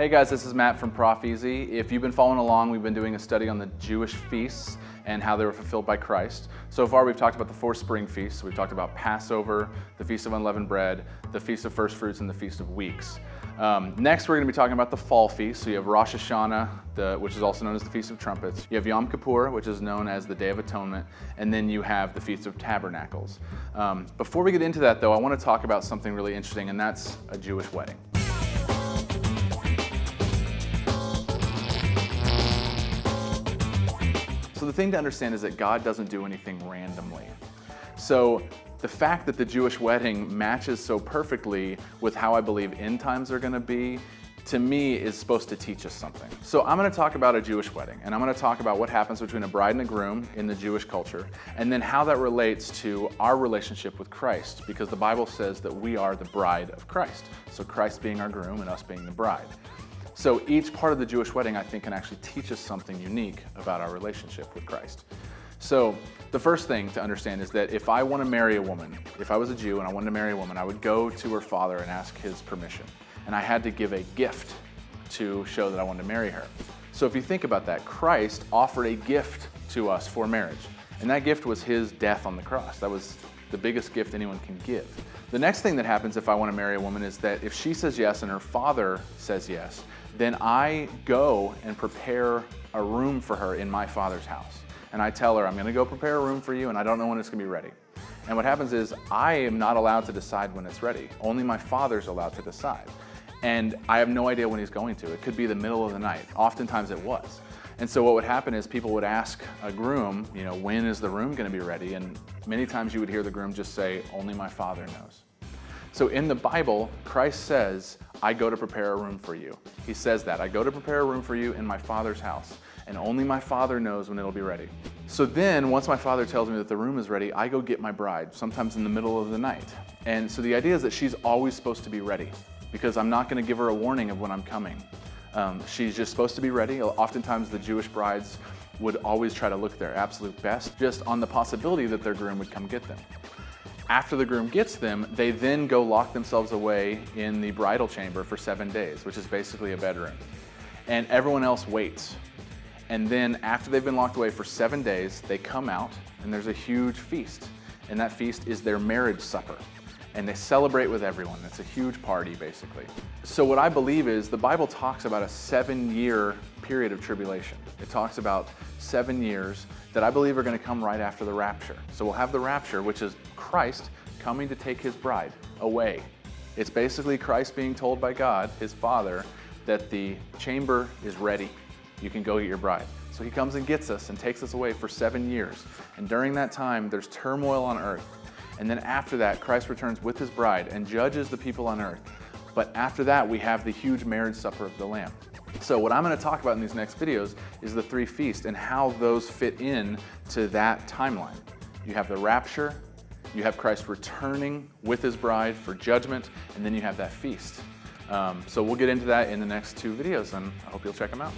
Hey guys, this is Matt from Propheasy. If you've been following along, we've been doing a study on the Jewish feasts and how they were fulfilled by Christ. So far we've talked about the 4 spring feasts. We've talked about Passover, the Feast of Unleavened Bread, the Feast of First Fruits, and the Feast of Weeks. Next we're going to be talking about the fall feast. So you have Rosh Hashanah, which is also known as the Feast of Trumpets. You have Yom Kippur, which is known as the Day of Atonement. And then you have the Feast of Tabernacles. Before we get into that though, I want to talk about something really interesting, and that's a Jewish wedding. So the thing to understand is that God doesn't do anything randomly. So the fact that the Jewish wedding matches so perfectly with how I believe end times are going to be, to me, is supposed to teach us something. So I'm going to talk about a Jewish wedding, and I'm going to talk about what happens between a bride and a groom in the Jewish culture, and then how that relates to our relationship with Christ, because the Bible says that we are the bride of Christ. So Christ being our groom and us being the bride. So each part of the Jewish wedding, I think, can actually teach us something unique about our relationship with Christ. So the first thing to understand is that if I want to marry a woman, if I was a Jew and I wanted to marry a woman, I would go to her father and ask his permission. And I had to give a gift to show that I wanted to marry her. So if you think about that, Christ offered a gift to us for marriage. And that gift was his death on the cross. That was the biggest gift anyone can give. The next thing that happens if I want to marry a woman is that if she says yes and her father says yes, then I go and prepare a room for her in my father's house. And I tell her, I'm going to go prepare a room for you, and I don't know when it's going to be ready. And what happens is I am not allowed to decide when it's ready. Only my father's allowed to decide. And I have no idea when he's going to. It could be the middle of the night. Oftentimes it was. And so what would happen is people would ask a groom, when is the room going to be ready? And many times you would hear the groom just say, only my father knows. So in the Bible, Christ says, I go to prepare a room for you. He says that. I go to prepare a room for you in my Father's house, and only my Father knows when it'll be ready. So then, once my Father tells me that the room is ready, I go get my bride, sometimes in the middle of the night. And so the idea is that she's always supposed to be ready, because I'm not going to give her a warning of when I'm coming. She's just supposed to be ready. Oftentimes the Jewish brides would always try to look their absolute best, just on the possibility that their groom would come get them. After the groom gets them, they then go lock themselves away in the bridal chamber for 7 days, which is basically a bedroom. And everyone else waits. And then after they've been locked away for 7 days, they come out and there's a huge feast. And that feast is their marriage supper. And they celebrate with everyone. It's a huge party, basically. So what I believe is the Bible talks about a 7-year period of tribulation. It talks about 7 years that I believe are going to come right after the rapture. So we'll have the rapture, which is Christ coming to take his bride away. It's basically Christ being told by God, his Father, that the chamber is ready. You can go get your bride. So he comes and gets us and takes us away for 7 years. And during that time, there's turmoil on earth. And then after that, Christ returns with his bride and judges the people on earth. But after that, we have the huge marriage supper of the Lamb. So what I'm going to talk about in these next videos is the 3 feasts and how those fit in to that timeline. You have the rapture, you have Christ returning with his bride for judgment, and then you have that feast. So we'll get into that in the next 2 videos, and I hope you'll check them out.